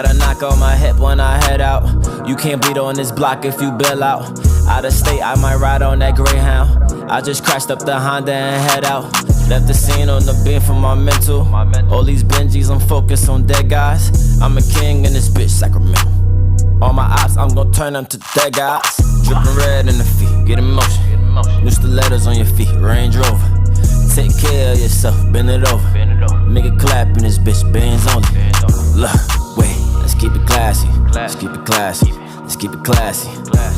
Got a knock on my hip when I head out. You can't bleed on this block if you bail out. Out of state, I might ride on that Greyhound. I just crashed up the Honda and head out. Left the scene on the beam for my mental. All these Benjis, I'm focused on dead guys. I'm a king in this bitch, Sacramento. All my ops, I'm gon' turn them to dead guys. Drippin' red in the feet, get in motion. New stilettos on your feet, Range Rover. Take care of yourself, bend it over. Make it clap in this bitch, bands only. Look, wait, let's keep it classy. Let's keep it classy. Let's keep it classy.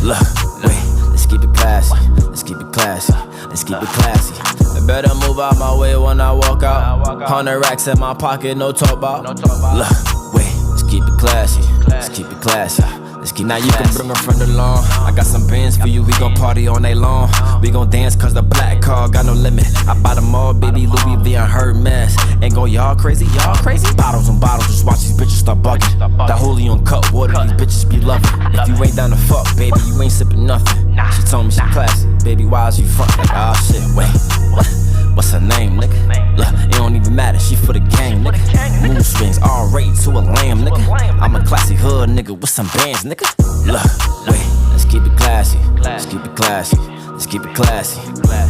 Look, wait, let's keep it classy. Let's keep it classy. Let's keep it classy. I better move out my way when I walk out. 100 racks in my pocket, no talk about. Look, wait, let's keep it classy. Let's keep it classy. Now you can bring a friend along. I got some bands for you, we gon' party all night long. We gon' dance cause the black car got no limit. I buy them all, baby, Louis V and Hermes. Ain't go y'all crazy, y'all crazy? Bottles on bottles, just watch these bitches start bugging. That holy on cut water, these bitches be loving. If you ain't down to fuck, baby, you ain't sippin' nothing. She told me she classy, baby, why is you front? Like, oh shit, wait, what? What's her name, nigga? Look, it don't even matter, she for the game, nigga. Mood swings, all rate to a lamb, nigga. I'm a classy hood, nigga, with some bands, nigga. Look, wait, let's keep it classy. Let's keep it classy. Let's keep it classy.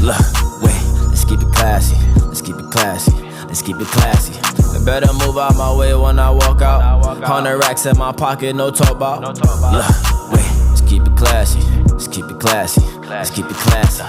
Look, wait, let's keep it classy. Let's keep it classy. Let's keep it classy. I better move out my way when I walk out. 100 racks in my pocket, no talk about. Look, wait, let's keep it classy. Let's keep it classy. Let's keep it classy.